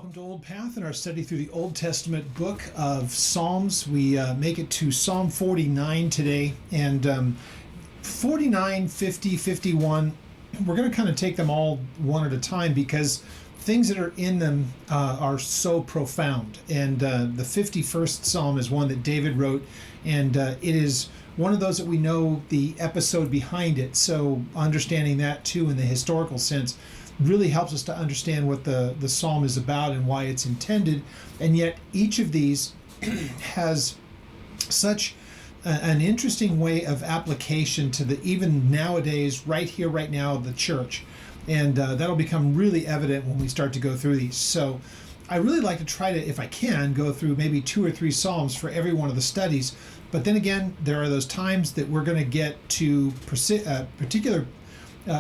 Welcome to Old Path in our study through the Old Testament book of Psalms. We make it to Psalm 49 today, and 49, 50, 51, we're going to kind of take them all one at a time because things that are in them are so profound. And the 51st Psalm is one that David wrote, and it is one of those that we know the episode behind it. So understanding that too in the historical sense really helps us to understand what the psalm is about and why it's intended. And yet each of these has such an interesting way of application to the even nowadays, right here, right now, the church. And that'll become really evident when we start to go through these. So I really like to try to, if I can, go through maybe 2 or 3 psalms for every one of the studies. But then again, there are those times that we're going to get to particular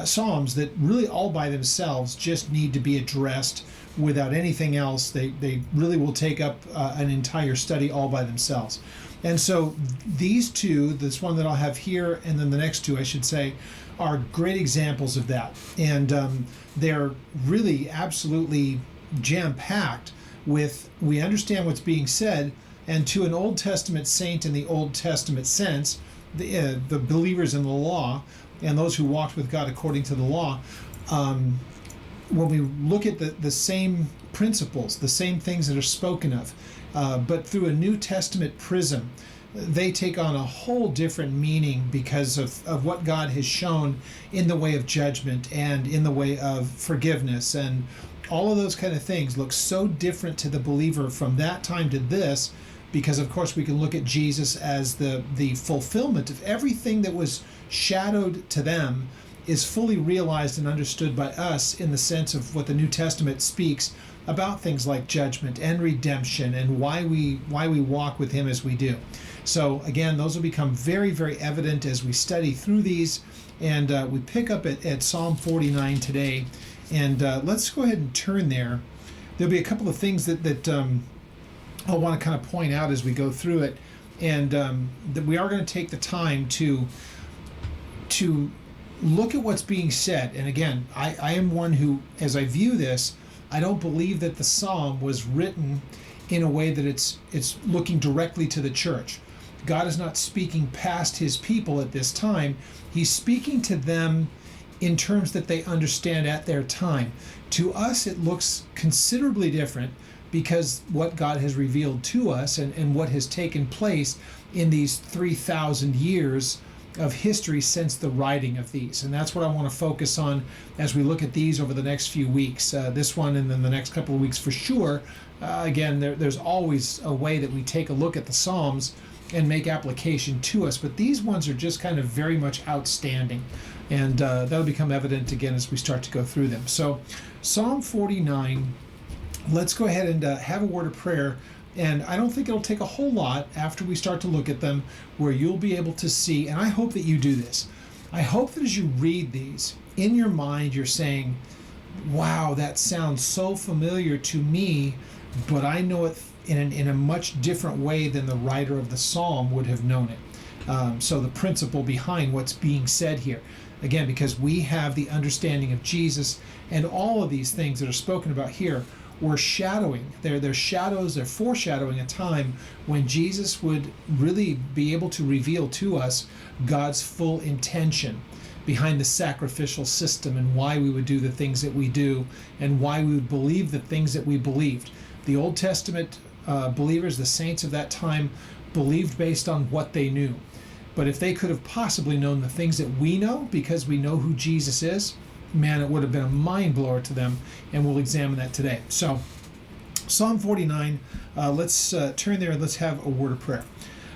psalms that really all by themselves just need to be addressed without anything else. They really will take up an entire study all by themselves. And so these two, this one that I'll have here and then the next two I should say, are great examples of that. And they're really absolutely jam-packed with, we understand what's being said, and to an Old Testament saint in the Old Testament sense, the believers in the law, and those who walked with God according to the law, when we look at the same principles, the same things that are spoken of, but through a New Testament prism, they take on a whole different meaning because of what God has shown in the way of judgment and in the way of forgiveness. And all of those kind of things look so different to the believer from that time to this, because of course we can look at Jesus as the fulfillment of everything that was shadowed to them is fully realized and understood by us in the sense of what the New Testament speaks about things like judgment and redemption and why we walk with him as we do. So again, those will become very, very evident as we study through these, and we pick up at Psalm 49 today. And let's go ahead and turn there. There'll be a couple of things that I'll want to kind of point out as we go through it, and that we are going to take the time to look at what's being said. And again, I am one who, as I view this, I don't believe that the psalm was written in a way that it's looking directly to the church. God is not speaking past his people at this time. He's speaking to them in terms that they understand at their time. To us, it looks considerably different because what God has revealed to us and what has taken place in these 3,000 years of history since the writing of these. And that's what I want to focus on as we look at these over the next few weeks. This one and then the next couple of weeks for sure. Again, there's always a way that we take a look at the Psalms and make application to us, but these ones are just kind of very much outstanding. And that'll become evident again as we start to go through them. So Psalm 49, let's go ahead and have a word of prayer. And I don't think it'll take a whole lot after we start to look at them where you'll be able to see, and I hope that you do this. I hope that as you read these, in your mind you're saying, wow, that sounds so familiar to me, but I know it in a much different way than the writer of the psalm would have known it. So the principle behind what's being said here. Again, because we have the understanding of Jesus, and all of these things that are spoken about here were shadowing. They're shadows, they're foreshadowing a time when Jesus would really be able to reveal to us God's full intention behind the sacrificial system and why we would do the things that we do and why we would believe the things that we believed. The Old Testament believers, the saints of that time, believed based on what they knew. But if they could have possibly known the things that we know because we know who Jesus is, man, it would have been a mind blower to them, and we'll examine that today. So, Psalm 49, let's turn there and let's have a word of prayer.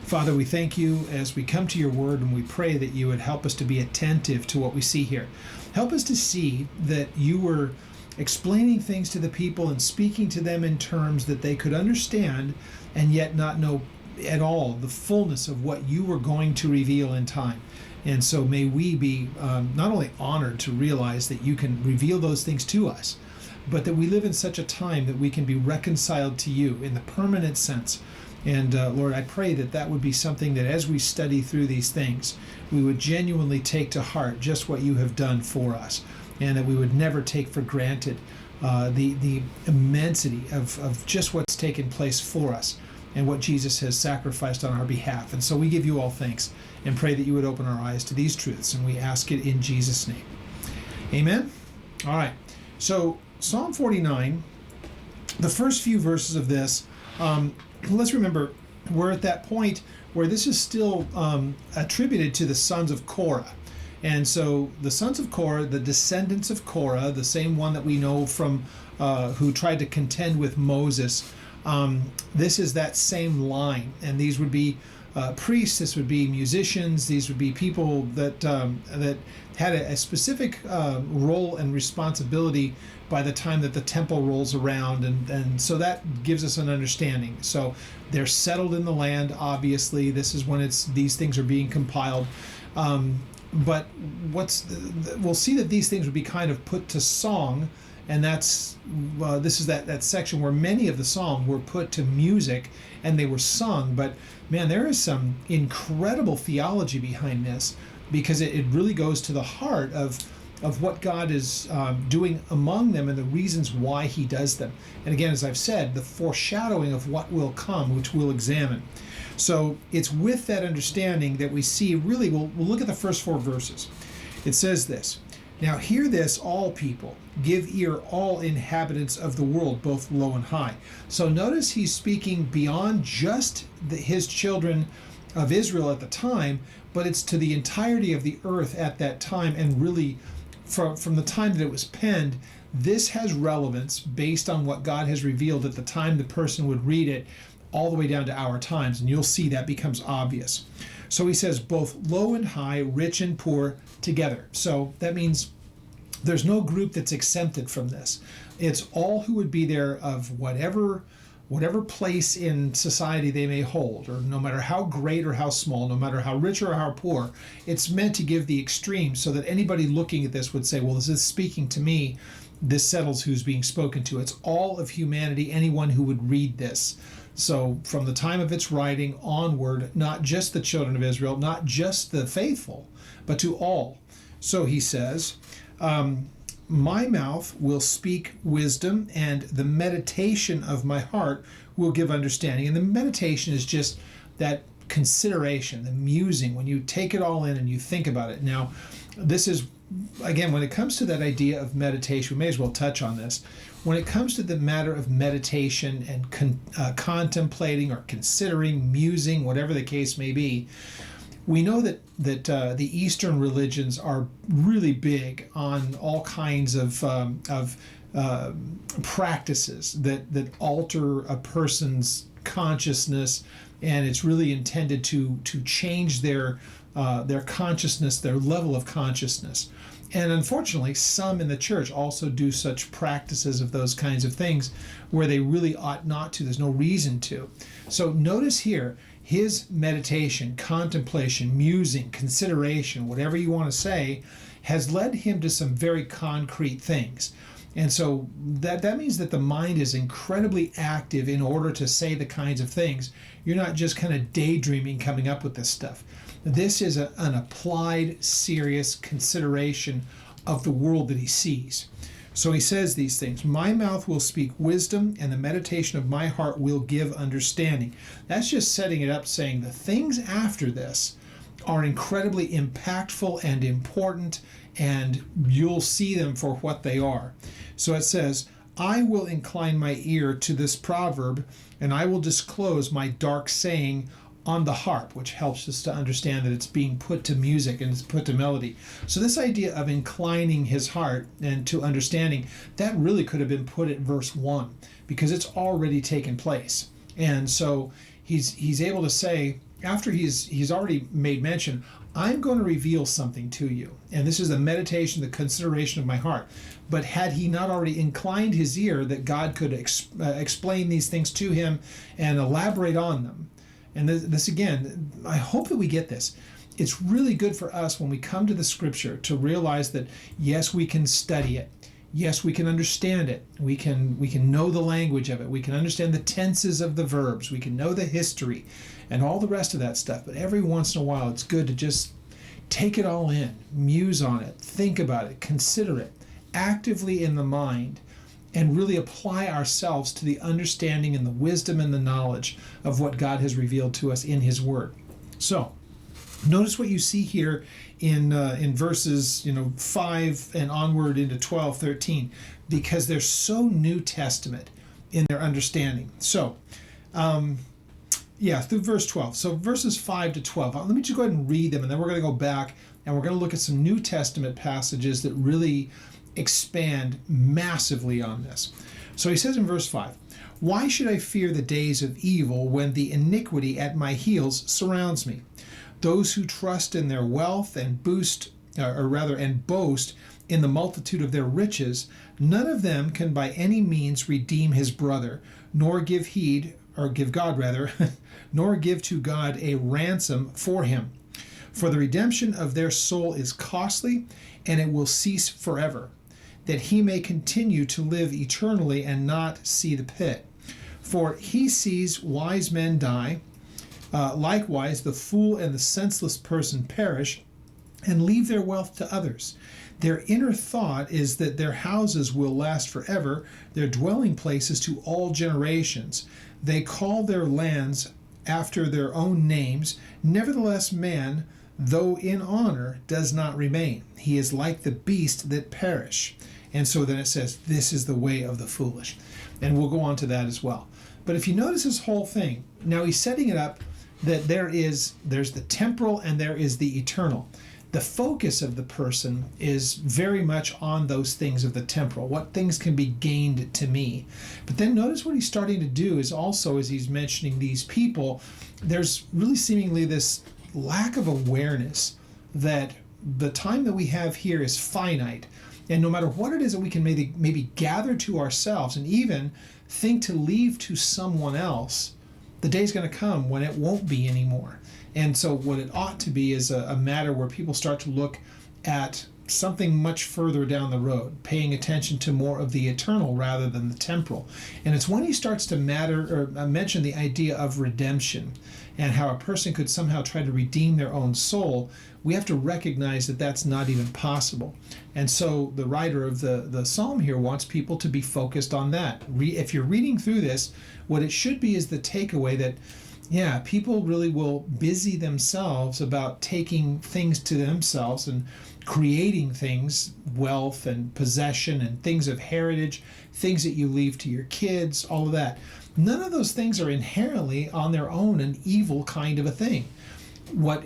Father, we thank you as we come to your word, and we pray that you would help us to be attentive to what we see here. Help us to see that you were explaining things to the people and speaking to them in terms that they could understand and yet not know at all the fullness of what you were going to reveal in time. And so may we be not only honored to realize that you can reveal those things to us, but that we live in such a time that we can be reconciled to you in the permanent sense. And Lord, I pray that that would be something that as we study through these things, we would genuinely take to heart just what you have done for us, and that we would never take for granted the immensity of just what's taken place for us and what Jesus has sacrificed on our behalf. And so we give you all thanks and pray that you would open our eyes to these truths, and we ask it in Jesus' name. Amen? All right. So Psalm 49, the first few verses of this, let's remember, we're at that point where this is still attributed to the sons of Korah. And so the sons of Korah, the descendants of Korah, the same one that we know from who tried to contend with Moses, this is that same line. And these would be priests, this would be musicians, these would be people that that had a specific role and responsibility by the time that the temple rolls around, and so that gives us an understanding. So they're settled in the land, obviously. This is when these things are being compiled. But we'll see that these things would be kind of put to song, and this is that section where many of the psalms were put to music and they were sung. But man, there is some incredible theology behind this, because it really goes to the heart of what God is doing among them and the reasons why he does them. And again, as I've said, the foreshadowing of what will come, which we'll examine. So it's with that understanding that we see, really, we'll look at the first 4 verses. It says this: "Now hear this, all people, give ear, all inhabitants of the world, both low and high." So notice he's speaking beyond just his children of Israel at the time, but it's to the entirety of the earth at that time. And really, from the time that it was penned, this has relevance based on what God has revealed at the time the person would read it, all the way down to our times, and you'll see that becomes obvious. So he says both low and high, rich and poor, together. So that means there's no group that's exempted from this. It's all who would be there, of whatever place in society they may hold, or no matter how great or how small, no matter how rich or how poor. It's meant to give the extreme, so that anybody looking at this would say, well, this is speaking to me. This settles who's being spoken to. It's all of humanity, anyone who would read this. So from the time of its writing onward, not just the children of Israel, not just the faithful, but to all. So he says, my mouth will speak wisdom, and the meditation of my heart will give understanding. And the meditation is just that consideration, the musing, when you take it all in and you think about it. Now, this is, again, when it comes to that idea of meditation, we may as well touch on this. When it comes to the matter of meditation and contemplating or considering, musing, whatever the case may be, we know that the Eastern religions are really big on all kinds of practices that alter a person's consciousness, and it's really intended to change their consciousness, their level of consciousness. And unfortunately, some in the church also do such practices of those kinds of things where they really ought not to. There's no reason to. So notice here, his meditation, contemplation, musing, consideration, whatever you want to say, has led him to some very concrete things. And so that means that the mind is incredibly active in order to say the kinds of things. You're not just kind of daydreaming coming up with this stuff. This is an applied, serious consideration of the world that he sees. So he says these things: my mouth will speak wisdom, and the meditation of my heart will give understanding. That's just setting it up, saying the things after this are incredibly impactful and important, and you'll see them for what they are. So it says, I will incline my ear to this proverb, and I will disclose my dark saying on the harp, which helps us to understand that it's being put to music and it's put to melody. So this idea of inclining his heart and to understanding, that really could have been put at verse 1, because it's already taken place. And so he's able to say, after he's already made mention, I'm going to reveal something to you. And this is the meditation, the consideration of my heart. But had he not already inclined his ear, that God could explain these things to him and elaborate on them. And this again, I hope that we get this. It's really good for us when we come to the scripture to realize that, yes, we can study it. Yes, we can understand it. We can know the language of it. We can understand the tenses of the verbs. We can know the history and all the rest of that stuff. But every once in a while, it's good to just take it all in, muse on it, think about it, consider it actively in the mind, and really apply ourselves to the understanding and the wisdom and the knowledge of what God has revealed to us in his word. So notice what you see here in verses 5 and onward into 12, 13, because they're so New Testament in their understanding. So through verse 12. So verses 5 to 12. Let me just go ahead and read them, and then we're going to go back and we're going to look at some New Testament passages that really expand massively on this. So he says in verse 5, "Why should I fear the days of evil when the iniquity at my heels surrounds me? Those who trust in their wealth and boast in the multitude of their riches, none of them can by any means redeem his brother, nor give God, nor give to God a ransom for him. For the redemption of their soul is costly, and it will cease forever, that he may continue to live eternally and not see the pit. For he sees wise men die. Likewise, the fool and the senseless person perish and leave their wealth to others. Their inner thought is that their houses will last forever, their dwelling places to all generations. They call their lands after their own names. Nevertheless, man, though in honor, does not remain. He is like the beast that perish." And so then it says, this is the way of the foolish. And we'll go on to that as well. But if you notice this whole thing, now he's setting it up that there's the temporal and there is the eternal. The focus of the person is very much on those things of the temporal, what things can be gained to me. But then notice what he's starting to do is also, as he's mentioning these people, there's really seemingly this lack of awareness that the time that we have here is finite. And no matter what it is that we can maybe gather to ourselves and even think to leave to someone else, the day's going to come when it won't be anymore. And so what it ought to be is a matter where people start to look at something much further down the road, paying attention to more of the eternal rather than the temporal. And it's when he starts to mention the idea of redemption and how a person could somehow try to redeem their own soul, we have to recognize that that's not even possible. And so the writer of the psalm here wants people to be focused on that. If you're reading through this, what it should be is the takeaway that, people really will busy themselves about taking things to themselves and creating things, wealth and possession and things of heritage, things that you leave to your kids, all of that. None of those things are inherently on their own an evil kind of a thing. What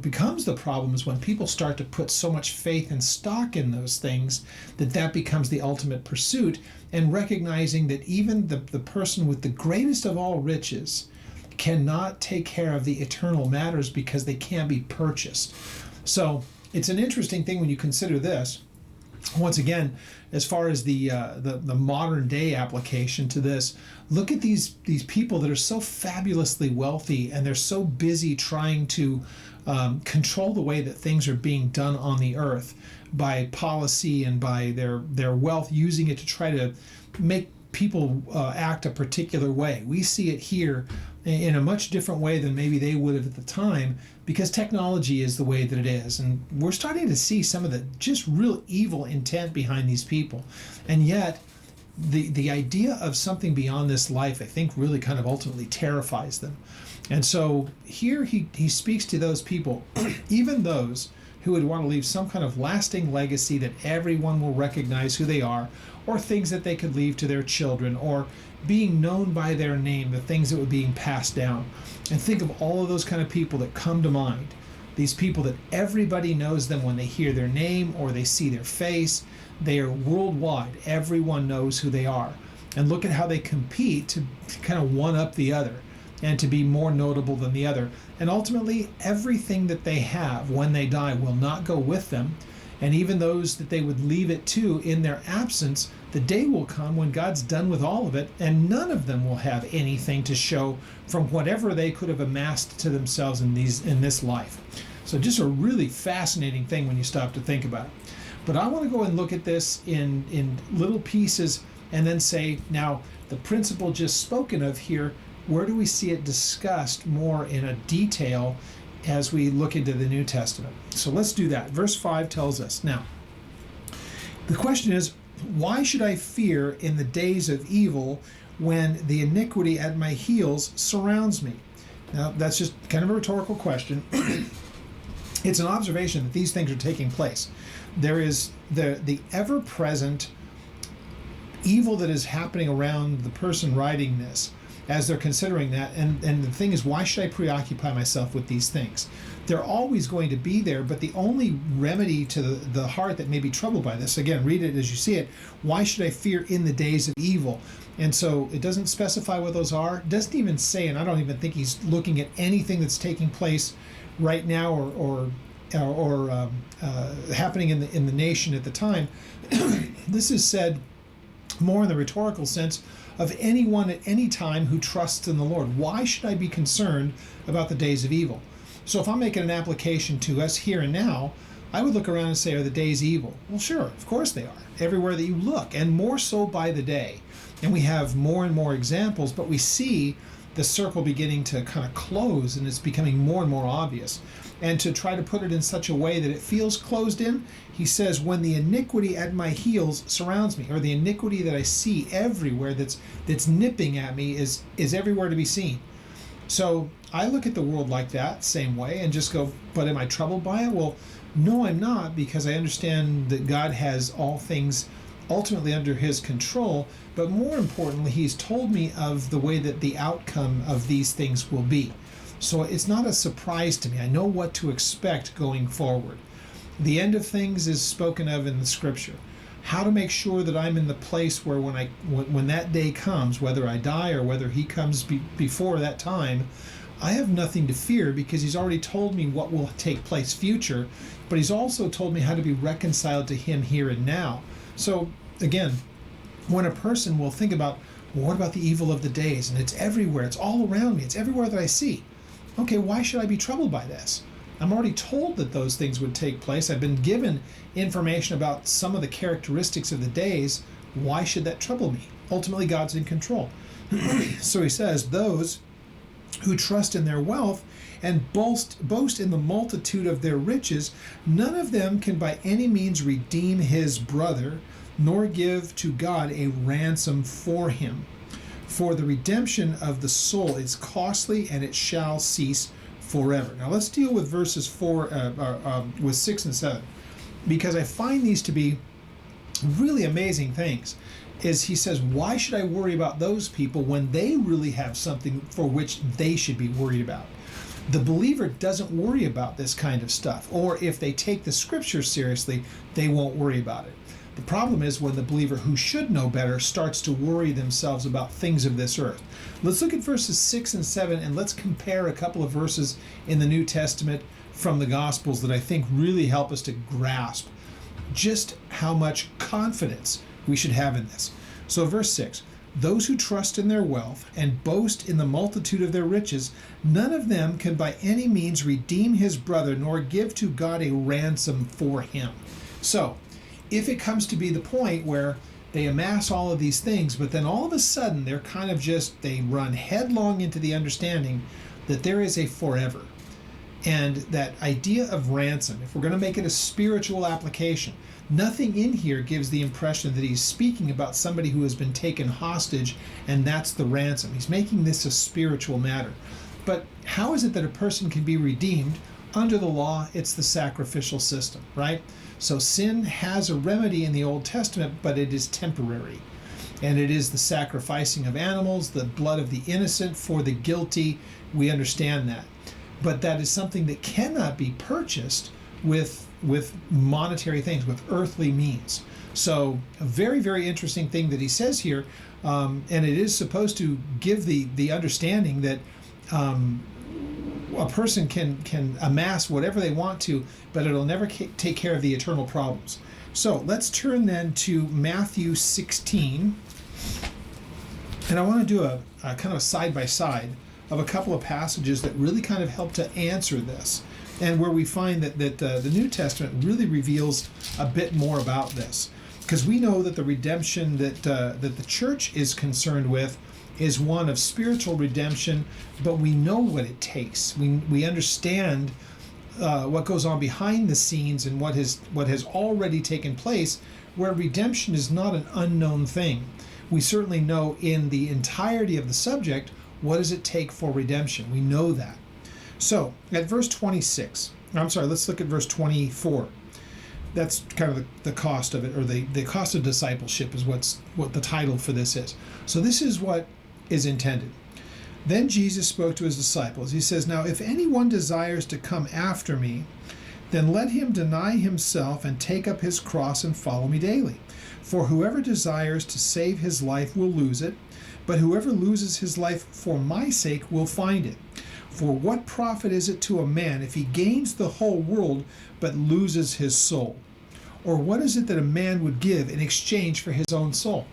becomes the problem is when people start to put so much faith and stock in those things that becomes the ultimate pursuit, and recognizing that even the person with the greatest of all riches cannot take care of the eternal matters because they can't be purchased. So it's an interesting thing when you consider this. Once again, as far as the modern day application to this, look at these people that are so fabulously wealthy, and they're so busy trying to control the way that things are being done on the earth by policy and by their wealth, using it to try to make people act a particular way. We see it here in a much different way than maybe they would have at the time, because technology is the way that it is. And we're starting to see some of the just real evil intent behind these people. And yet, the idea of something beyond this life, I think, really kind of ultimately terrifies them. And so here he speaks to those people, even those who would want to leave some kind of lasting legacy that everyone will recognize who they are, or things that they could leave to their children, or being known by their name, the things that were being passed down. And think of all of those kind of people that come to mind. These people that everybody knows them when they hear their name or they see their face. They are worldwide. Everyone knows who they are. And look at how they compete to kind of one up the other and to be more notable than the other. And ultimately, everything that they have when they die will not go with them. And even those that they would leave it to in their absence, the day will come when God's done with all of it, and none of them will have anything to show from whatever they could have amassed to themselves in this life. So just a really fascinating thing when you stop to think about it. But I want to go and look at this in little pieces and then say, now, the principle just spoken of here, where do we see it discussed more in a detail as we look into the New Testament? So let's do that. Verse 5 tells us, now, the question is, Why should I fear in the days of evil when the iniquity at my heels surrounds me? Now, that's just kind of a rhetorical question. It's an observation that these things are taking place. There is the ever-present evil that is happening around the person writing this as they're considering that. And the thing is, why should I preoccupy myself with these things? They're always going to be there, but the only remedy to the heart that may be troubled by this, again, read it as you see it, why should I fear in the days of evil? And so it doesn't specify what those are. It doesn't even say, and I don't even think he's looking at anything that's taking place right now or happening in the nation at the time. This is said more in the rhetorical sense of anyone at any time who trusts in the Lord. Why should I be concerned about the days of evil? So if I'm making an application to us here and now, I would look around and say, are the days evil? Well, sure, of course they are. Everywhere that you look, and more so by the day. And we have more and more examples, but we see the circle beginning to kind of close, and it's becoming more and more obvious. And to try to put it in such a way that it feels closed in, he says, when the iniquity at my heels surrounds me, or the iniquity that I see everywhere that's nipping at me is everywhere to be seen. So I look at the world like that, same way, and just go, but am I troubled by it? Well, no, I'm not, because I understand that God has all things ultimately under his control, but more importantly, he's told me of the way that the outcome of these things will be. So it's not a surprise to me. I know what to expect going forward. The end of things is spoken of in the scripture. How to make sure that I'm in the place where when that day comes, whether I die or whether he comes before that time, I have nothing to fear, because he's already told me what will take place future, but he's also told me how to be reconciled to him here and now. So again, when a person will think about, well, what about the evil of the days? And it's everywhere. It's all around me. It's everywhere that I see. Okay, why should I be troubled by this? I'm already told that those things would take place. I've been given information about some of the characteristics of the days. Why should that trouble me? Ultimately, God's in control. So he says, those who trust in their wealth and boast in the multitude of their riches, none of them can by any means redeem his brother, nor give to God a ransom for him. For the redemption of the soul is costly, and it shall cease forever. Now let's deal with verses 6 and 7, because I find these to be really amazing things. Is he says, why should I worry about those people when they really have something for which they should be worried about? The believer doesn't worry about this kind of stuff, or if they take the scripture seriously, they won't worry about it. The problem is when the believer who should know better starts to worry themselves about things of this earth. Let's look at verses 6 and 7, and let's compare a couple of verses in the New Testament from the Gospels that I think really help us to grasp just how much confidence we should have in this. So verse 6, those who trust in their wealth and boast in the multitude of their riches, none of them can by any means redeem his brother, nor give to God a ransom for him. So if it comes to be the point where they amass all of these things, but then all of a sudden they're kind of they run headlong into the understanding that there is a forever. And that idea of ransom, if we're going to make it a spiritual application, nothing in here gives the impression that he's speaking about somebody who has been taken hostage and that's the ransom. He's making this a spiritual matter. But how is it that a person can be redeemed? Under the law, it's the sacrificial system, right? So sin has a remedy in the Old Testament, but it is temporary. And it is the sacrificing of animals, the blood of the innocent for the guilty. We understand that. But that is something that cannot be purchased with monetary things, with earthly means. So a very, very interesting thing that he says here, and it is supposed to give the understanding that a person can amass whatever they want to, but it'll never take care of the eternal problems. So let's turn then to Matthew 16, and I want to do a kind of a side-by-side of a couple of passages that really kind of help to answer this, and where we find that the New Testament really reveals a bit more about this. Because we know that the redemption that the church is concerned with is one of spiritual redemption, but we know what it takes. We understand what goes on behind the scenes and what has already taken place, where redemption is not an unknown thing. We certainly know in the entirety of the subject, what does it take for redemption? We know that. So at verse 26, I'm sorry, let's look at verse 24. That's kind of the cost of it, or the cost of discipleship is what the title for this is. So this is what is intended. Then Jesus spoke to his disciples. He says, "Now if anyone desires to come after me, then let him deny himself and take up his cross and follow me daily. For whoever desires to save his life will lose it, but whoever loses his life for my sake will find it. For what profit is it to a man if he gains the whole world but loses his soul? Or what is it that a man would give in exchange for his own soul?"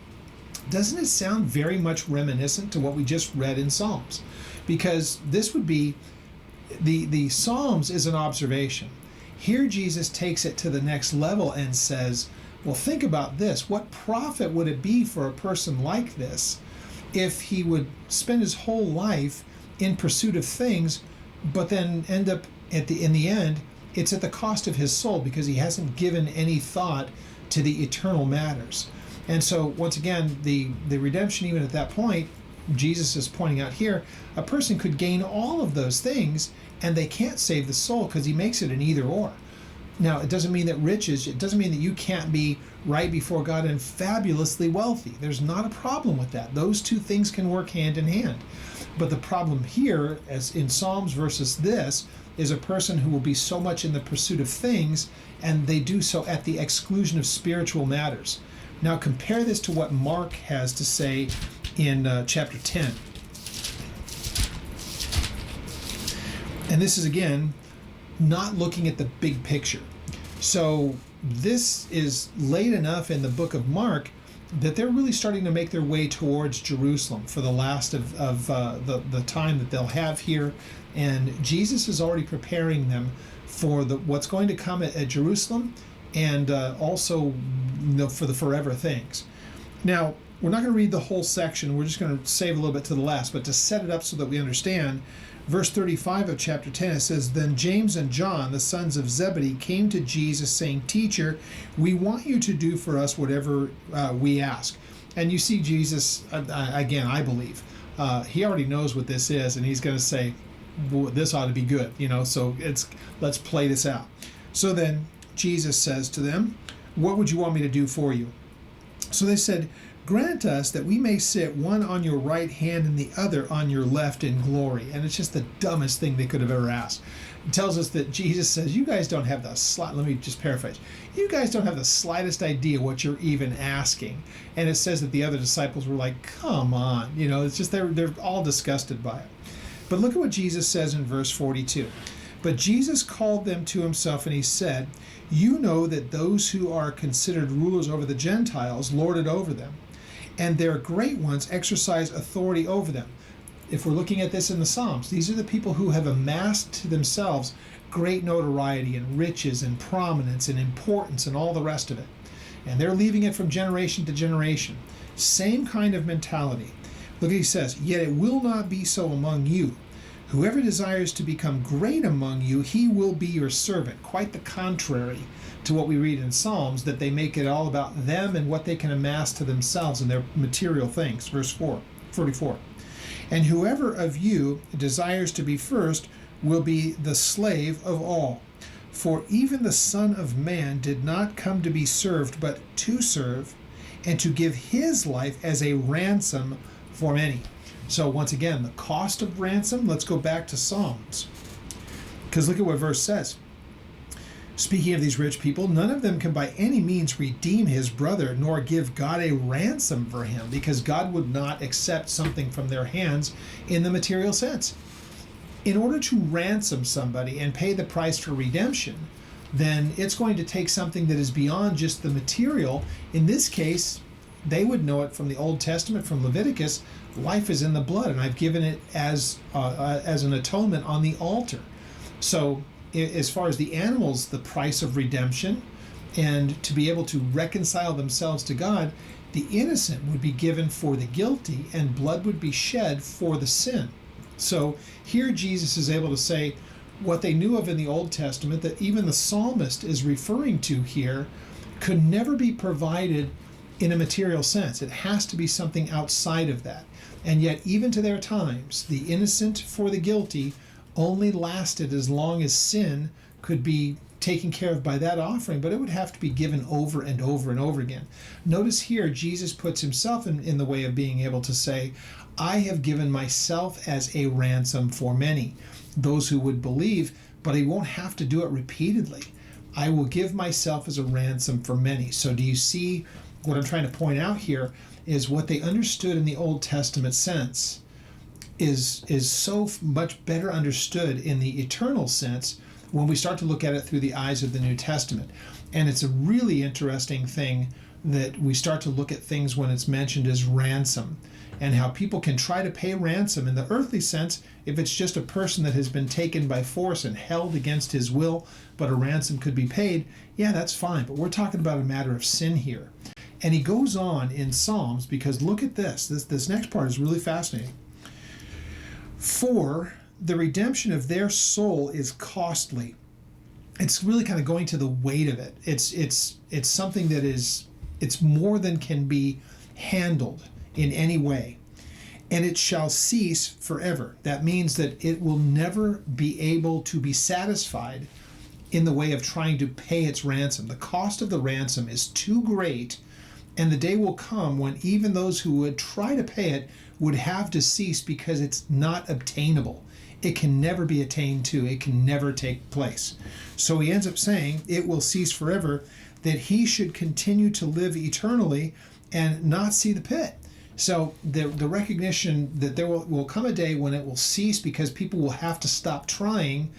Doesn't it sound very much reminiscent to what we just read in Psalms? Because this would be, the Psalms is an observation. Here Jesus takes it to the next level and says, well, think about this. What profit would it be for a person like this if he would spend his whole life in pursuit of things, but then end up in the end, it's at the cost of his soul because he hasn't given any thought to the eternal matters. And so once again, the redemption, even at that point, Jesus is pointing out here, a person could gain all of those things and they can't save the soul because he makes it an either or. Now, it doesn't mean that it doesn't mean that you can't be right before God and fabulously wealthy. There's not a problem with that. Those two things can work hand in hand. But the problem here, as in Psalms versus this, is a person who will be so much in the pursuit of things, and they do so at the exclusion of spiritual matters. Now compare this to what Mark has to say in chapter 10. And this is, again, not looking at the big picture. So this is late enough in the book of Mark that they're really starting to make their way towards Jerusalem for the last of the time that they'll have here. And Jesus is already preparing them for what's going to come at Jerusalem, and also for the forever things. Now, we're not going to read the whole section. We're just going to save a little bit to the last. But to set it up so that we understand, verse 35 of chapter 10, it says, "Then James and John, the sons of Zebedee, came to Jesus, saying, 'Teacher, we want you to do for us whatever we ask.'" And you see Jesus, again, I believe, he already knows what this is, and he's going to say, well, this ought to be good, so let's play this out. So then Jesus says to them, "What would you want me to do for you?" So they said, "Grant us that we may sit one on your right hand and the other on your left in glory." And it's just the dumbest thing they could have ever asked. It tells us that Jesus says, you guys don't have let me just paraphrase. You guys don't have the slightest idea what you're even asking. And it says that the other disciples were like, come on. It's just they're all disgusted by it. But look at what Jesus says in verse 42. "But Jesus called them to himself and he said, 'You know that those who are considered rulers over the Gentiles lord it over them, and their great ones exercise authority over them.'" If we're looking at this in the Psalms, these are the people who have amassed to themselves great notoriety and riches and prominence and importance and all the rest of it. And they're leaving it from generation to generation. Same kind of mentality. Look what he says, "Yet it will not be so among you. Whoever desires to become great among you, he will be your servant." Quite the contrary to what we read in Psalms, that they make it all about them and what they can amass to themselves and their material things. Verse 44. "And whoever of you desires to be first will be the slave of all. For even the Son of Man did not come to be served, but to serve, and to give his life as a ransom for many." So once again, the cost of ransom, let's go back to Psalms. Because look at what verse says. Speaking of these rich people, "None of them can by any means redeem his brother, nor give God a ransom for him," because God would not accept something from their hands in the material sense. In order to ransom somebody and pay the price for redemption, then it's going to take something that is beyond just the material. In this case, they would know it from the Old Testament, from Leviticus. Life is in the blood, and I've given it as an atonement on the altar. So as far as the animals, the price of redemption, and to be able to reconcile themselves to God, the innocent would be given for the guilty, and blood would be shed for the sin. So here Jesus is able to say, what they knew of in the Old Testament, that even the psalmist is referring to here, could never be provided in a material sense. It has to be something outside of that. And yet, even to their times, the innocent for the guilty only lasted as long as sin could be taken care of by that offering, but it would have to be given over and over and over again. Notice here, Jesus puts himself in the way of being able to say, I have given myself as a ransom for many, those who would believe, but he won't have to do it repeatedly. I will give myself as a ransom for many. So do you see what I'm trying to point out here is what they understood in the Old Testament sense is so much better understood in the eternal sense when we start to look at it through the eyes of the New Testament. And it's a really interesting thing that we start to look at things when it's mentioned as ransom, and how people can try to pay ransom in the earthly sense if it's just a person that has been taken by force and held against his will, but a ransom could be paid. Yeah, that's fine, but we're talking about a matter of sin here. And he goes on in Psalms, because look at this next part is really fascinating. For the redemption of their soul is costly. It's really kind of going to the weight of it. It's something that it's more than can be handled in any way. And it shall cease forever. That means that it will never be able to be satisfied in the way of trying to pay its ransom. The cost of the ransom is too great, and the day will come when even those who would try to pay it would have to cease because it's not obtainable. It can never be attained to. It can never take place. So he ends up saying it will cease forever, that he should continue to live eternally and not see the pit. So the recognition that there will come a day when it will cease because people will have to stop trying,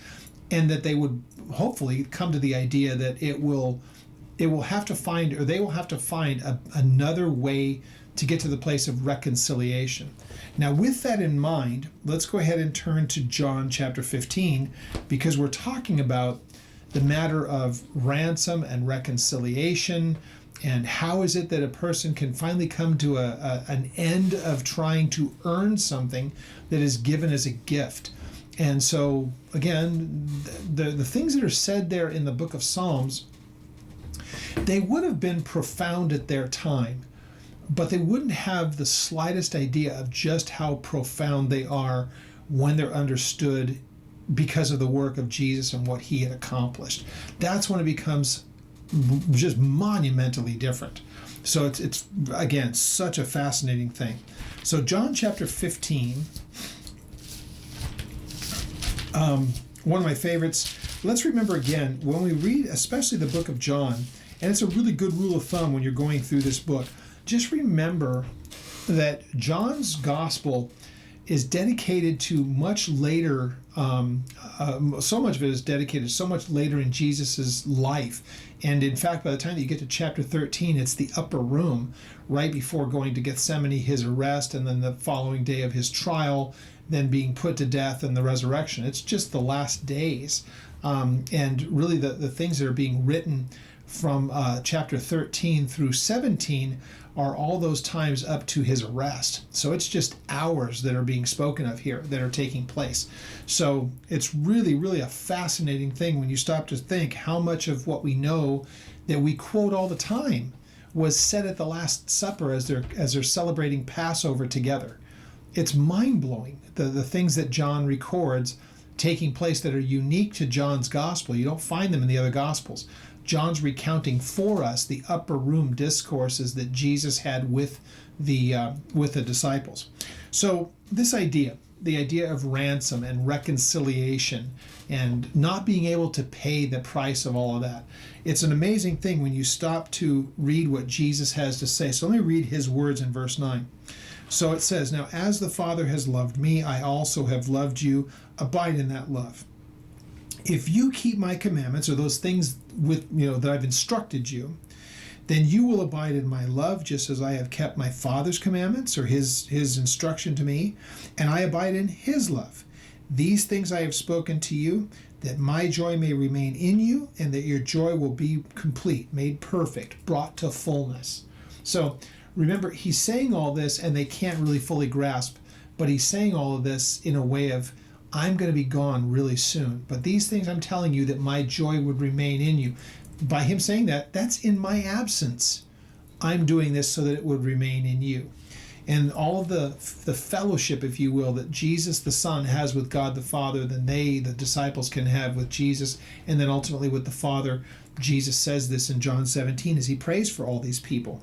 and that they would hopefully come to the idea that they will have to find another way to get to the place of reconciliation. Now, with that in mind, let's go ahead and turn to John chapter 15, because we're talking about the matter of ransom and reconciliation, and how is it that a person can finally come to an end of trying to earn something that is given as a gift. And so, again, the things that are said there in the book of Psalms, they would have been profound at their time, but they wouldn't have the slightest idea of just how profound they are when they're understood because of the work of Jesus and what he had accomplished. That's when it becomes just monumentally different. So it's again, such a fascinating thing. So John chapter 15, one of my favorites. Let's remember again, when we read especially the book of John, and it's a really good rule of thumb when you're going through this book, just remember that John's gospel is dedicated to much later, so much of it is dedicated so much later in Jesus's life. And in fact, by the time that you get to chapter 13, it's the upper room, right before going to Gethsemane, his arrest, and then the following day of his trial, then being put to death and the resurrection. It's just the last days. And really the things that are being written from chapter 13 through 17 are all those times up to his arrest. So it's just hours that are being spoken of here that are taking place. So it's really, really a fascinating thing when you stop to think how much of what we know that we quote all the time was said at the Last Supper as they're celebrating Passover together. It's mind-blowing, the things that John records taking place that are unique to John's gospel. You don't find them in the other gospels. John's recounting for us the upper room discourses that Jesus had with the disciples. So this idea, the idea of ransom and reconciliation and not being able to pay the price of all of that, it's an amazing thing when you stop to read what Jesus has to say. So let me read his words in verse 9. So it says, "Now as the Father has loved me, I also have loved you. Abide in that love. If you keep my commandments," or those things that I've instructed you, "then you will abide in my love, just as I have kept my Father's commandments," or his instruction to me, "and I abide in his love. These things I have spoken to you, that my joy may remain in you, and that your joy will be complete, made perfect, brought to fullness." So remember, he's saying all this, and they can't really fully grasp, but he's saying all of this in a way of I'm going to be gone really soon. But these things I'm telling you that my joy would remain in you. By him saying that, that's in my absence. I'm doing this so that it would remain in you. And all of the fellowship, if you will, that Jesus the Son has with God the Father, then the disciples, can have with Jesus, and then ultimately with the Father. Jesus says this in John 17 as he prays for all these people.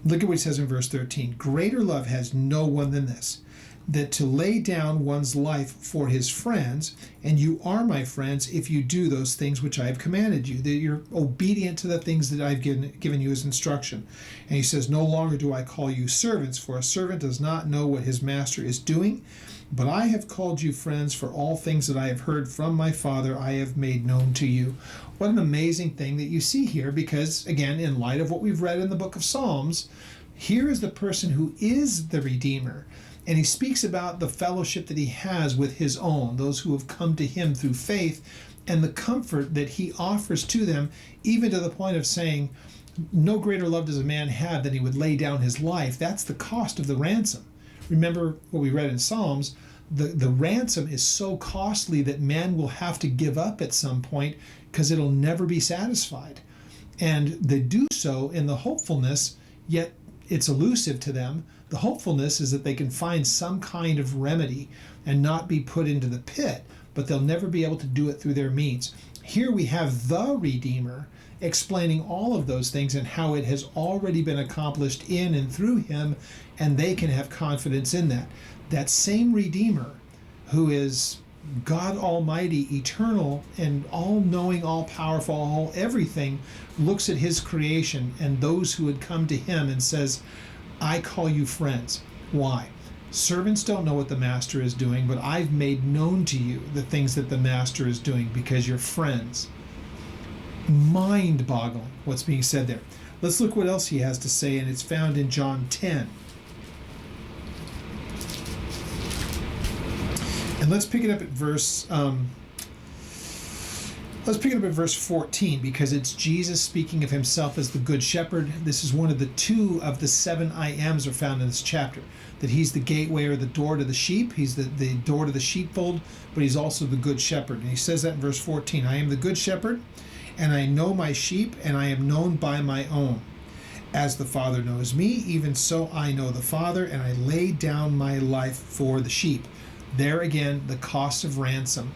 Look at what he says in verse 13. Greater love has no one than this, that to lay down one's life for his friends, and you are my friends if you do those things which I have commanded you, that you're obedient to the things that I've given you as instruction. And he says, no longer do I call you servants, for a servant does not know what his master is doing, but I have called you friends, for all things that I have heard from my Father I have made known to you. What an amazing thing that you see here, because again, in light of what we've read in the book of Psalms, here is the person who is the Redeemer. And he speaks about the fellowship that he has with his own, those who have come to him through faith, and the comfort that he offers to them, even to the point of saying, no greater love does a man have than he would lay down his life. That's the cost of the ransom. Remember what we read in Psalms, the ransom is so costly that man will have to give up at some point because it'll never be satisfied. And they do so in the hopefulness, yet it's elusive to them. The hopefulness is that they can find some kind of remedy and not be put into the pit, but they'll never be able to do it through their means. Here we have the Redeemer explaining all of those things and how it has already been accomplished in and through him, and they can have confidence in that. That same Redeemer, who is God Almighty, eternal, and all-knowing, all-powerful, all everything, looks at his creation and those who had come to him and says, I call you friends. Why? Servants don't know what the master is doing, but I've made known to you the things that the master is doing because you're friends. Mind-boggling what's being said there. Let's look what else he has to say, and it's found in John 10. And let's pick it up at verse 14, because it's Jesus speaking of himself as the Good Shepherd. This is one of the 2 of the 7 I ams are found in this chapter. That he's the gateway or the door to the sheep. He's the door to the sheepfold, but he's also the Good Shepherd. And he says that in verse 14. I am the Good Shepherd, and I know my sheep, and I am known by my own. As the Father knows me, even so I know the Father, and I lay down my life for the sheep. There again, the cost of ransom.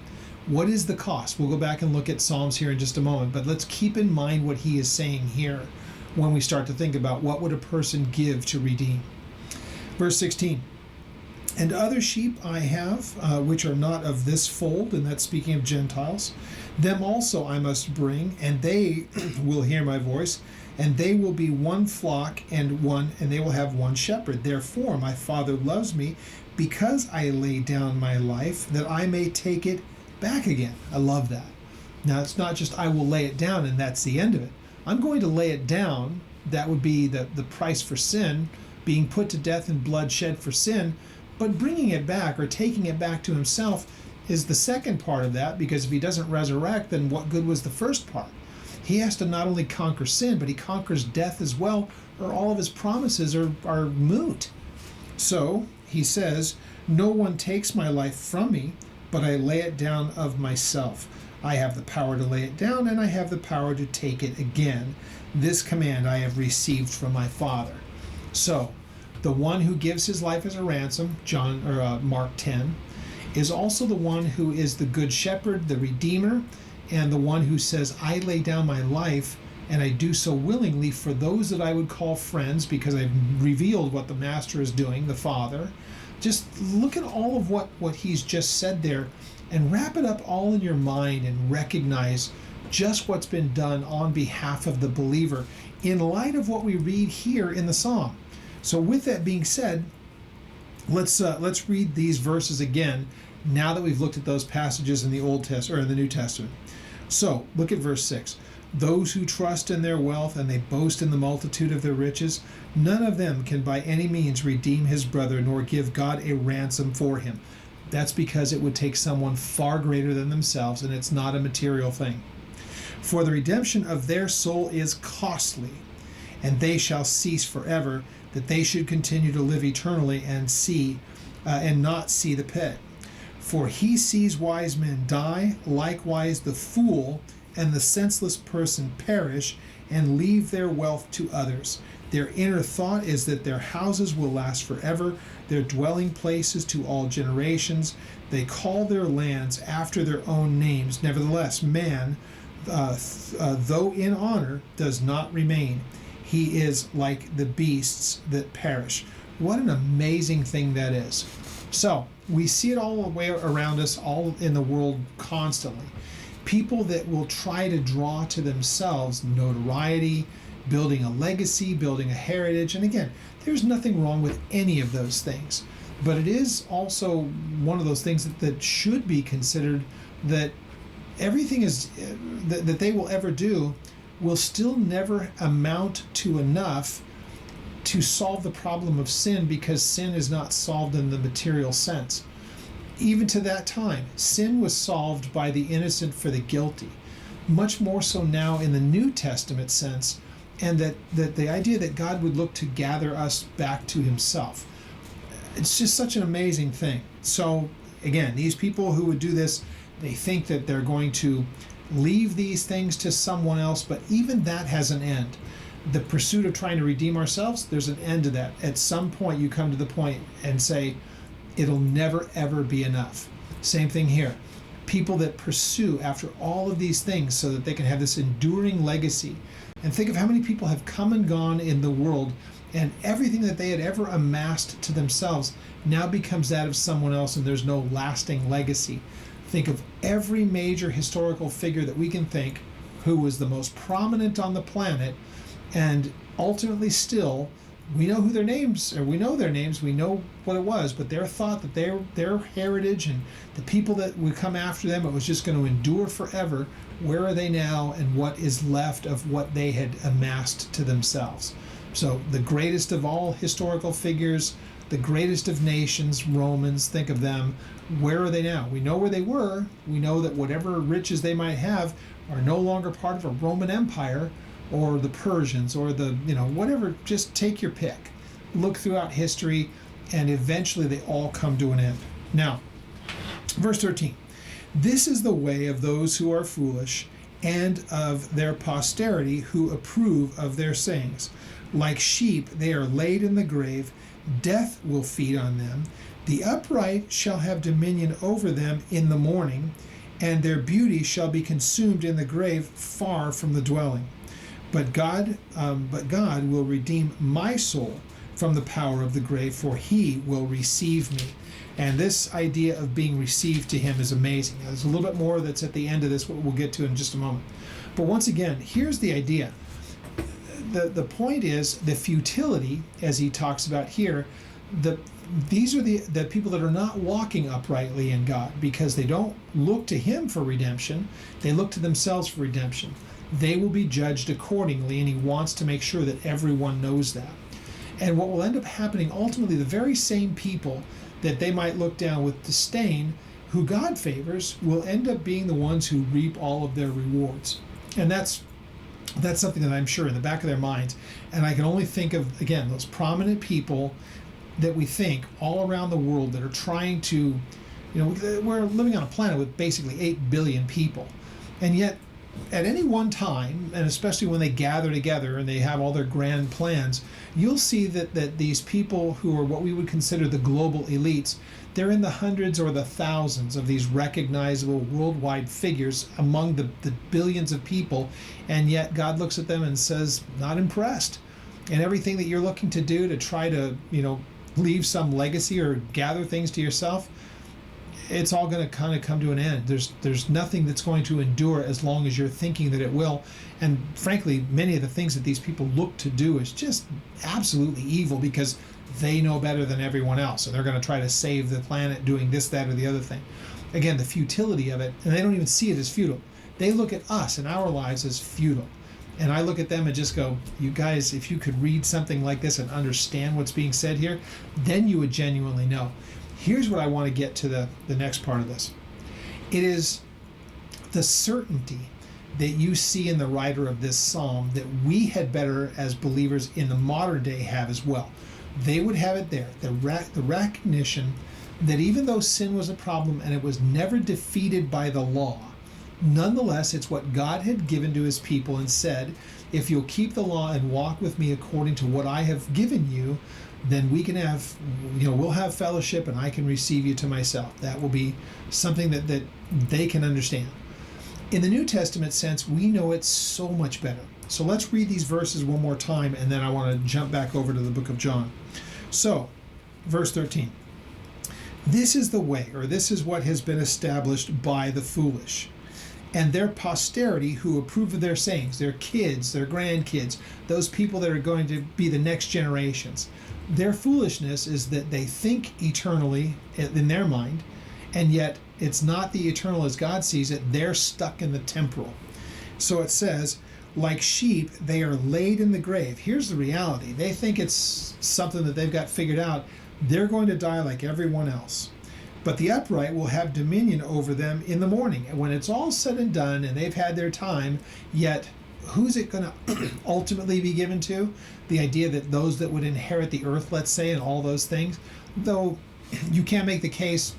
What is the cost? We'll go back and look at Psalms here in just a moment, but let's keep in mind what he is saying here when we start to think about what would a person give to redeem. Verse 16, and other sheep I have, which are not of this fold, and that's speaking of Gentiles, them also I must bring, and they will hear my voice, and they will be one flock and they will have one shepherd. Therefore my Father loves me, because I lay down my life, that I may take it back again. I love that. Now, it's not just I will lay it down and that's the end of it. I'm going to lay it down. That would be the price for sin, being put to death and blood shed for sin. But bringing it back or taking it back to himself is the second part of that, because if he doesn't resurrect, then what good was the first part? He has to not only conquer sin, but he conquers death as well, or all of his promises are moot. So he says, no one takes my life from me, but I lay it down of myself. I have the power to lay it down, and I have the power to take it again. This command I have received from my Father. So, the one who gives his life as a ransom, Mark 10, is also the one who is the Good Shepherd, the Redeemer, and the one who says, I lay down my life, and I do so willingly for those that I would call friends, because I've revealed what the Master is doing, the Father. Just look at all of what he's just said there and wrap it up all in your mind and recognize just what's been done on behalf of the believer in light of what we read here in the psalm. So with that being said, let's read these verses again now that we've looked at those passages in the Old Testament or in the New Testament. So look at verse 6. Those who trust in their wealth and they boast in the multitude of their riches, none of them can by any means redeem his brother nor give God a ransom for him. That's because it would take someone far greater than themselves, and it's not a material thing. For the redemption of their soul is costly, and they shall cease forever, that they should continue to live eternally and not see the pit. For he sees wise men die, likewise the fool and the senseless person perish and leave their wealth to others. Their inner thought is that their houses will last forever, their dwelling places to all generations. They call their lands after their own names. Nevertheless, man, though in honor, does not remain. He is like the beasts that perish. What an amazing thing that is. So, we see it all the way around us, all in the world constantly. People that will try to draw to themselves notoriety, building a legacy, building a heritage. And again, there's nothing wrong with any of those things. But it is also one of those things that should be considered, that everything is that they will ever do will still never amount to enough to solve the problem of sin, because sin is not solved in the material sense. Even to that time, sin was solved by the innocent for the guilty. Much more so now in the New Testament sense, and that the idea that God would look to gather us back to himself. It's just such an amazing thing. So again, these people who would do this, they think that they're going to leave these things to someone else, but even that has an end. The pursuit of trying to redeem ourselves, there's an end to that. At some point you come to the point and say, it'll never ever be enough. Same thing here. People that pursue after all of these things so that they can have this enduring legacy. And think of how many people have come and gone in the world, and everything that they had ever amassed to themselves now becomes that of someone else, and there's no lasting legacy. Think of every major historical figure that we can think who was the most prominent on the planet, and ultimately still we know who their names, or we know their names, we know what it was, but their thought that their heritage and the people that would come after them, it was just going to endure forever. Where are they now, and what is left of what they had amassed to themselves? So the greatest of all historical figures, the greatest of nations, Romans, think of them. Where are they now? We know where they were. We know that whatever riches they might have are no longer part of a Roman Empire, or the Persians, or the, whatever. Just take your pick. Look throughout history, and eventually they all come to an end. Now, verse 13. This is the way of those who are foolish, and of their posterity who approve of their sayings. Like sheep they are laid in the grave, death will feed on them. The upright shall have dominion over them in the morning, and their beauty shall be consumed in the grave, far from the dwelling. But God will redeem my soul from the power of the grave, for he will receive me. And this idea of being received to him is amazing. Now, there's a little bit more that's at the end of this, what we'll get to in just a moment. But once again, here's the idea. The point is the futility, as he talks about here. These are the people that are not walking uprightly in God, because they don't look to him for redemption. They look to themselves for redemption. They will be judged accordingly, and he wants to make sure that everyone knows that. And what will end up happening, ultimately, the very same people that they might look down with disdain, who God favors, will end up being the ones who reap all of their rewards. And that's something that I'm sure in the back of their minds. And I can only think of, again, those prominent people that we think all around the world that are trying to, we're living on a planet with basically 8 billion people. And yet, at any one time, and especially when they gather together and they have all their grand plans, you'll see that these people who are what we would consider the global elites, they're in the hundreds or the thousands of these recognizable worldwide figures among the billions of people, and yet God looks at them and says, not impressed. And everything that you're looking to do to try to, leave some legacy or gather things to yourself, it's all going to kind of come to an end. There's nothing that's going to endure as long as you're thinking that it will. And frankly, many of the things that these people look to do is just absolutely evil, because they know better than everyone else, and they're going to try to save the planet doing this, that, or the other thing. Again, the futility of it, and they don't even see it as futile. They look at us and our lives as futile. And I look at them and just go, you guys, if you could read something like this and understand what's being said here, then you would genuinely know. Here's what I want to get to the next part of this. It is the certainty that you see in the writer of this psalm that we had better, as believers in the modern day, have as well. They would have it there, the recognition that even though sin was a problem and it was never defeated by the law, nonetheless, it's what God had given to his people and said, if you'll keep the law and walk with me according to what I have given you, then we can have, we'll have fellowship and I can receive you to myself. That will be something that they can understand. In the New Testament sense, we know it so much better. So let's read these verses one more time, and then I want to jump back over to the book of John. So, verse 13. This is the way, or this is what has been established by the foolish, and their posterity who approve of their sayings, their kids, their grandkids, those people that are going to be the next generations. Their foolishness is that they think eternally in their mind, and yet it's not the eternal as God sees it. They're stuck in the temporal. So it says, like sheep, they are laid in the grave. Here's the reality. They think it's something that they've got figured out. They're going to die like everyone else. But the upright will have dominion over them in the morning. And when it's all said and done and they've had their time, yet who's it going to ultimately be given to? The idea that those that would inherit the earth, let's say, and all those things, though you can't make the case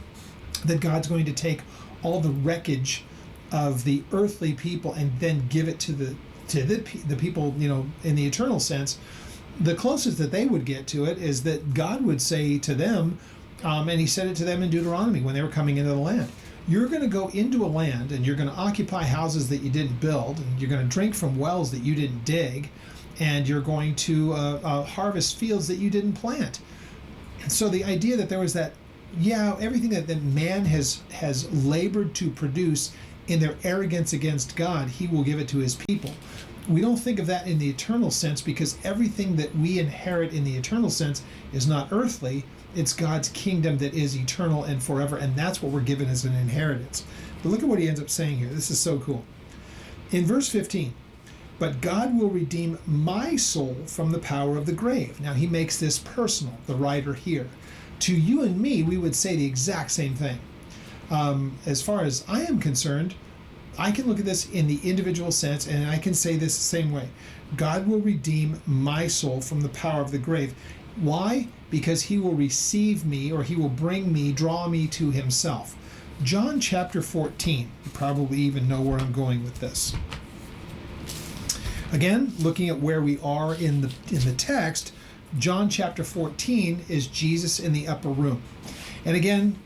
that God's going to take all the wreckage of the earthly people and then give it to the people, in the eternal sense. The closest that they would get to it is that God would say to them, and he said it to them in Deuteronomy when they were coming into the land, you're going to go into a land and you're going to occupy houses that you didn't build, and you're going to drink from wells that you didn't dig, and you're going to harvest fields that you didn't plant. And so the idea that there was that, everything that man has labored to produce in their arrogance against God, he will give it to his people. We don't think of that in the eternal sense, because everything that we inherit in the eternal sense is not earthly. It's God's kingdom that is eternal and forever, and that's what we're given as an inheritance. But look at what he ends up saying here. This is so cool. In verse 15, but God will redeem my soul from the power of the grave. Now he makes this personal, the writer here. To you and me, we would say the exact same thing. As far as I am concerned, I can look at this in the individual sense, and I can say this the same way. God will redeem my soul from the power of the grave. Why? Because he will receive me, or he will bring me, draw me to himself. John chapter 14. You probably even know where I'm going with this. Again, looking at where we are in the text, John chapter 14 is Jesus in the upper room. And again,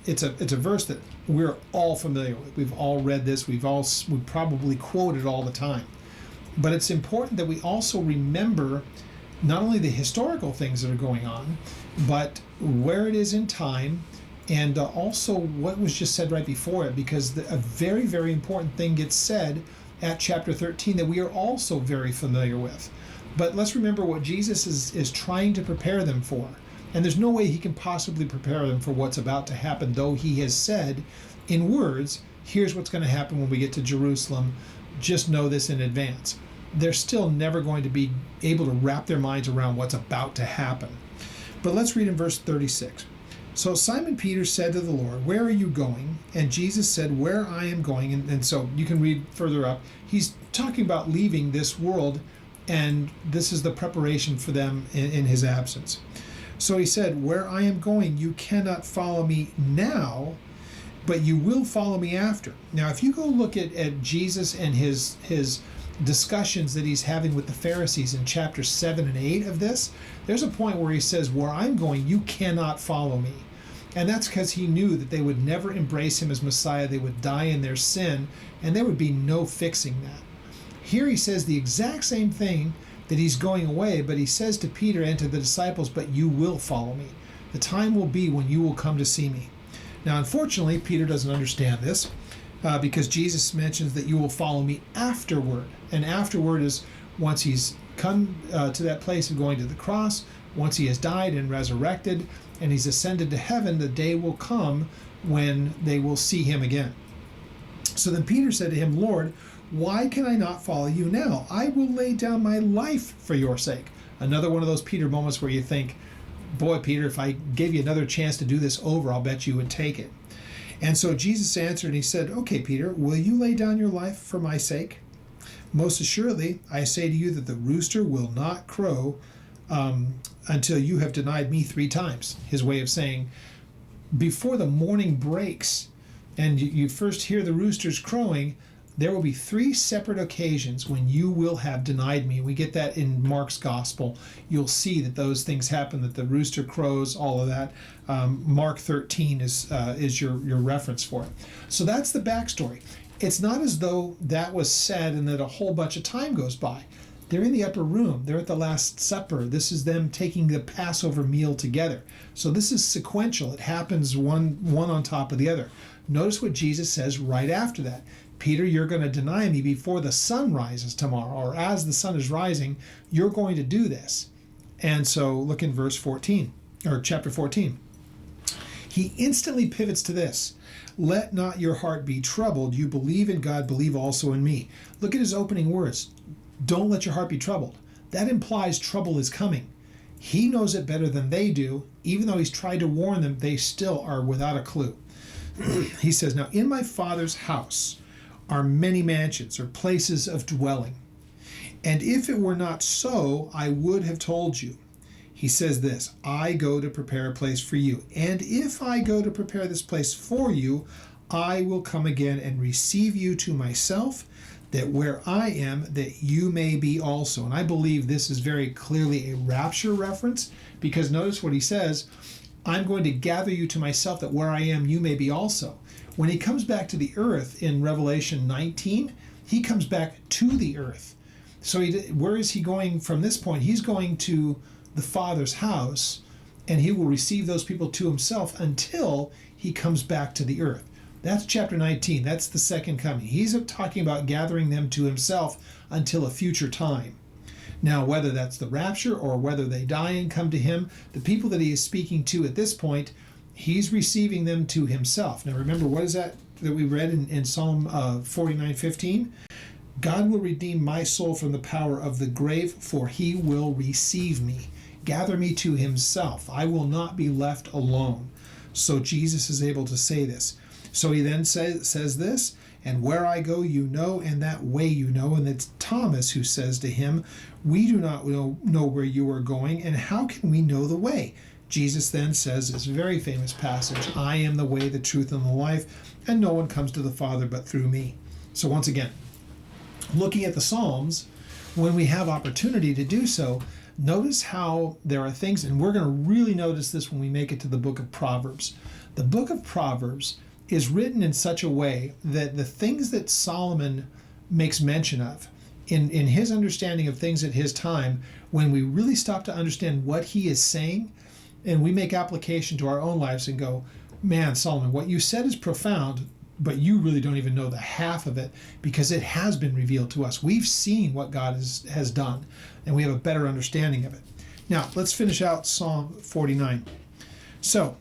it's a verse that we're all familiar with. We've all read this. We probably quote it all the time. But it's important that we also remember not only the historical things that are going on, but where it is in time, and also what was just said right before it, because a very, very important thing gets said at chapter 13 that we are also very familiar with. But let's remember what Jesus is trying to prepare them for. And there's no way he can possibly prepare them for what's about to happen, though he has said in words, here's what's going to happen when we get to Jerusalem. Just know this in advance. They're still never going to be able to wrap their minds around what's about to happen. But let's read in verse 36. So Simon Peter said to the Lord, where are you going? And Jesus said, where I am going. And so you can read further up. He's talking about leaving this world, and this is the preparation for them in his absence. So he said, where I am going, you cannot follow me now, but you will follow me after. Now, if you go look at Jesus and his discussions that he's having with the Pharisees in chapter 7 and 8 of this, there's a point where he says, where I'm going, you cannot follow me. And that's because he knew that they would never embrace him as Messiah. They would die in their sin, and there would be no fixing that. Here he says the exact same thing, that he's going away, but he says to Peter and to the disciples, but you will follow me. The time will be when you will come to see me. Now, unfortunately, Peter doesn't understand this, because Jesus mentions that you will follow me afterward. And afterward is once he's come to that place of going to the cross, once he has died and resurrected, and he's ascended to heaven, the day will come when they will see him again. So then Peter said to him, Lord, why can I not follow you now? I will lay down my life for your sake. Another one of those Peter moments where you think, boy, Peter, if I gave you another chance to do this over, I'll bet you would take it. And so Jesus answered and he said, okay, Peter, will you lay down your life for my sake? Most assuredly, I say to you that the rooster will not crow until you have denied me 3 times. His way of saying, before the morning breaks and you first hear the roosters crowing, there will be 3 separate occasions when you will have denied me. We get that in Mark's gospel. You'll see that those things happen, that the rooster crows, all of that. Mark 13 is your reference for it. So that's the backstory. It's not as though that was said and that a whole bunch of time goes by. They're in the upper room. They're at the Last Supper. This is them taking the Passover meal together. So this is sequential. It happens one on top of the other. Notice what Jesus says right after that. Peter, you're going to deny me before the sun rises tomorrow, or as the sun is rising, you're going to do this. And so look in verse 14, or chapter 14. He instantly pivots to this. Let not your heart be troubled. You believe in God, believe also in me. Look at his opening words. Don't let your heart be troubled. That implies trouble is coming. He knows it better than they do. Even though he's tried to warn them, they still are without a clue. He says, now in my Father's house are many mansions, or places of dwelling. And if it were not so, I would have told you. He says this, I go to prepare a place for you. And if I go to prepare this place for you, I will come again and receive you to myself, that where I am, that you may be also. And I believe this is very clearly a rapture reference, because notice what he says, I'm going to gather you to myself, that where I am, you may be also. When he comes back to the earth in Revelation 19, he comes back to the earth. So where is he going from this point? He's going to the Father's house, and he will receive those people to himself until he comes back to the earth. That's chapter 19. That's the second coming. He's talking about gathering them to himself until a future time. Now, whether that's the rapture or whether they die and come to him, the people that he is speaking to at this point, he's receiving them to himself. Now, remember, what is that we read in Psalm 49:15? God will redeem my soul from the power of the grave, for he will receive me. Gather me to himself. I will not be left alone. So Jesus is able to say this. So he then says this, and where I go you know, and that way you know. And it's Thomas who says to him, we do not know where you are going, and how can we know the way? Jesus then says this very famous passage, I am the way, the truth, and the life, and no one comes to the Father but through me. So once again, looking at the Psalms, when we have opportunity to do so, notice how there are things, and we're going to really notice this when we make it to the book of Proverbs. The book of Proverbs is written in such a way that the things that Solomon makes mention of in his understanding of things at his time, when we really stop to understand what he is saying, and we make application to our own lives and go, man, Solomon, what you said is profound, but you really don't even know the half of it, because it has been revealed to us. We've seen what God has done, and we have a better understanding of it. Now, let's finish out Psalm 49. So,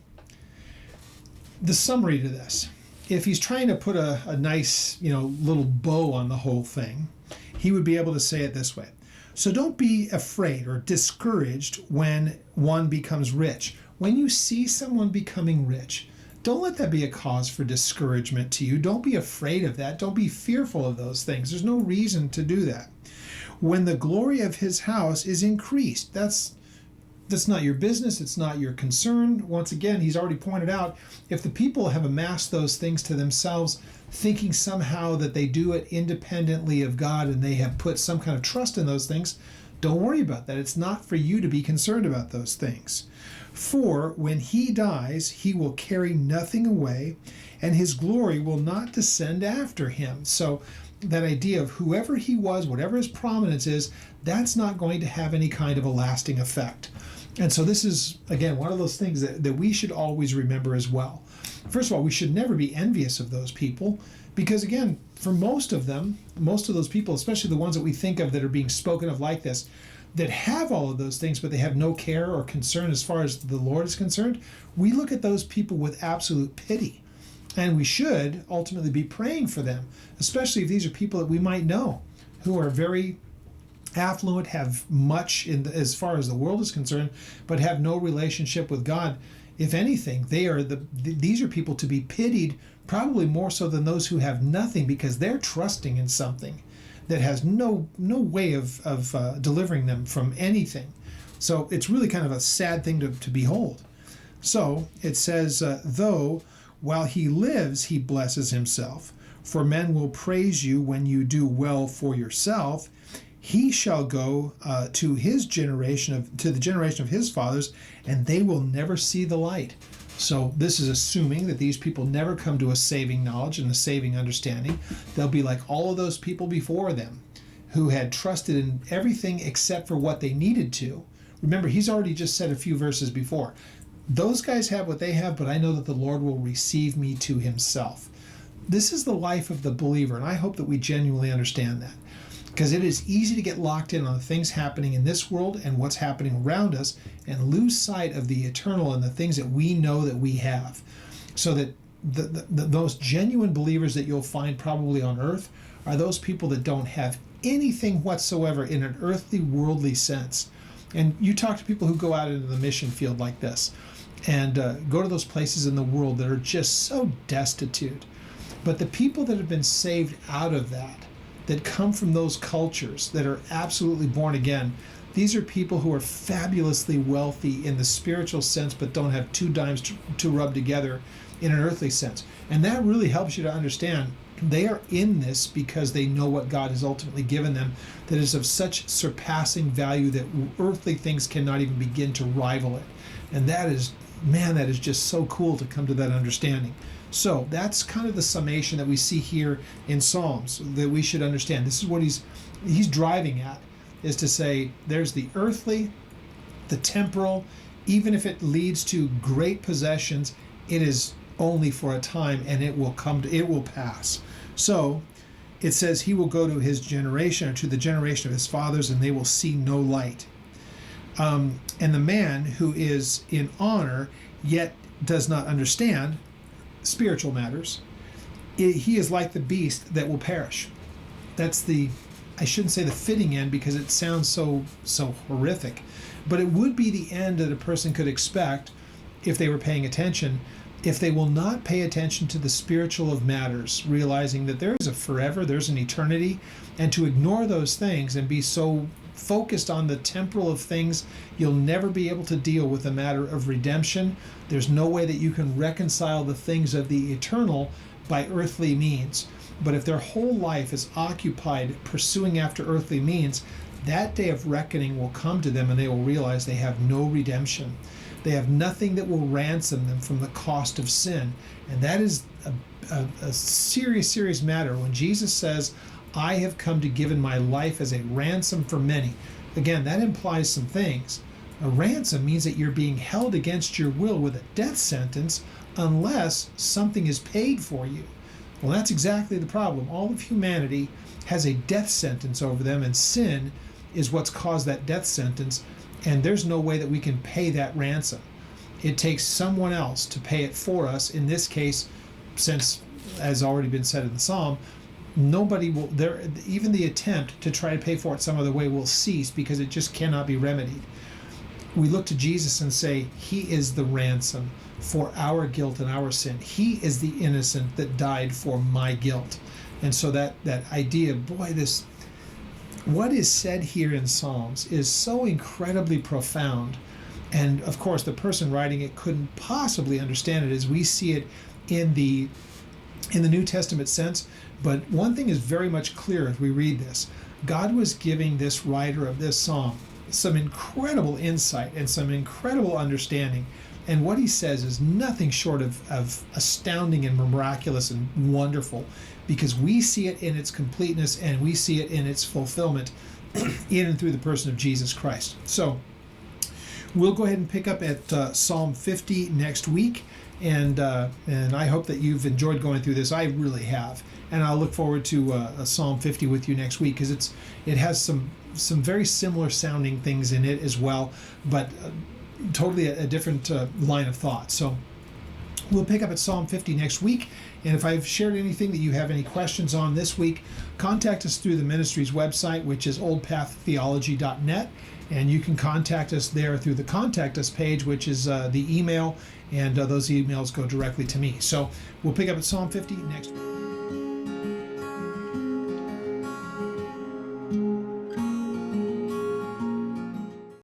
the summary to this, if he's trying to put a nice, little bow on the whole thing, he would be able to say it this way. So don't be afraid or discouraged when one becomes rich. When you see someone becoming rich, don't let that be a cause for discouragement to you. Don't be afraid of that. Don't be fearful of those things. There's no reason to do that. When the glory of his house is increased, that's not your business. It's not your concern. Once again, he's already pointed out, if the people have amassed those things to themselves, thinking somehow that they do it independently of God and they have put some kind of trust in those things, don't worry about that. It's not for you to be concerned about those things. For when he dies, he will carry nothing away, and his glory will not descend after him. So that idea of whoever he was, whatever his prominence is, that's not going to have any kind of a lasting effect. And so this is, again, one of those things that we should always remember as well. First of all, we should never be envious of those people, because, again, for most of those people, especially the ones that we think of that are being spoken of like this, that have all of those things, but they have no care or concern as far as the Lord is concerned, we look at those people with absolute pity. And we should ultimately be praying for them, especially if these are people that we might know who are very affluent, have much as far as the world is concerned, but have no relationship with God. If anything, these are people to be pitied, probably more so than those who have nothing, because they're trusting in something that has no way of delivering them from anything. So it's really kind of a sad thing to behold. So it says, though while he lives, he blesses himself. For men will praise you when you do well for yourself. He shall go to the generation of his fathers, and they will never see the light. So this is assuming that these people never come to a saving knowledge and a saving understanding. They'll be like all of those people before them who had trusted in everything except for what they needed to. Remember, he's already just said a few verses before, those guys have what they have, but I know that the Lord will receive me to himself. This is the life of the believer, and I hope that we genuinely understand that. Because it is easy to get locked in on the things happening in this world and what's happening around us and lose sight of the eternal and the things that we know that we have. So that those genuine believers that you'll find probably on earth are those people that don't have anything whatsoever in an earthly, worldly sense. And you talk to people who go out into the mission field like this and go to those places in the world that are just so destitute. But the people that have been saved out of that come from those cultures, that are absolutely born again, these are people who are fabulously wealthy in the spiritual sense, but don't have two dimes to rub together in an earthly sense. And that really helps you to understand they are in this because they know what God has ultimately given them, that is of such surpassing value that earthly things cannot even begin to rival it. And that is just so cool to come to that understanding. So that's kind of the summation that we see here in Psalms that we should understand. This is what he's driving at, is to say there's the earthly, the temporal. Even if it leads to great possessions, it is only for a time, and it will pass. So it says he will go to his generation, or to the generation of his fathers, and they will see no light. And the man who is in honor yet does not understand spiritual matters, he is like the beast that will perish. That's I shouldn't say the fitting end, because it sounds so horrific, but it would be the end that a person could expect if they were paying attention, if they will not pay attention to the spiritual of matters, realizing that there is a forever, there's an eternity, and to ignore those things and be so focused on the temporal of things, you'll never be able to deal with the matter of redemption. There's no way that you can reconcile the things of the eternal by earthly means. But if their whole life is occupied pursuing after earthly means, that day of reckoning will come to them, and they will realize they have no redemption. They have nothing that will ransom them from the cost of sin. And that is a serious matter. When Jesus says, I have come to give in my life as a ransom for many. Again, that implies some things. A ransom means that you're being held against your will with a death sentence unless something is paid for you. Well, that's exactly the problem. All of humanity has a death sentence over them, and sin is what's caused that death sentence, and there's no way that we can pay that ransom. It takes someone else to pay it for us. In this case, since, as already been said in the Psalm, nobody will, even the attempt to try to pay for it some other way will cease, because it just cannot be remedied. We look to Jesus and say, he is the ransom for our guilt and our sin. He is the innocent that died for my guilt. And so that idea, what is said here in Psalms is so incredibly profound. And of course, the person writing it couldn't possibly understand it as we see it in the New Testament sense. But one thing is very much clear as we read this. God was giving this writer of this psalm some incredible insight and some incredible understanding. And what he says is nothing short of astounding and miraculous and wonderful, because we see it in its completeness and we see it in its fulfillment in and through the person of Jesus Christ. So we'll go ahead and pick up at Psalm 50 next week. And I hope that you've enjoyed going through this. I really have. And I'll look forward to a Psalm 50 with you next week, because it has some very similar sounding things in it as well, but totally a different line of thought. So we'll pick up at Psalm 50 next week. And if I've shared anything that you have any questions on this week, contact us through the ministry's website, which is oldpaththeology.net. And you can contact us there through the Contact Us page, which is the email, and those emails go directly to me. So we'll pick up at Psalm 50 next week.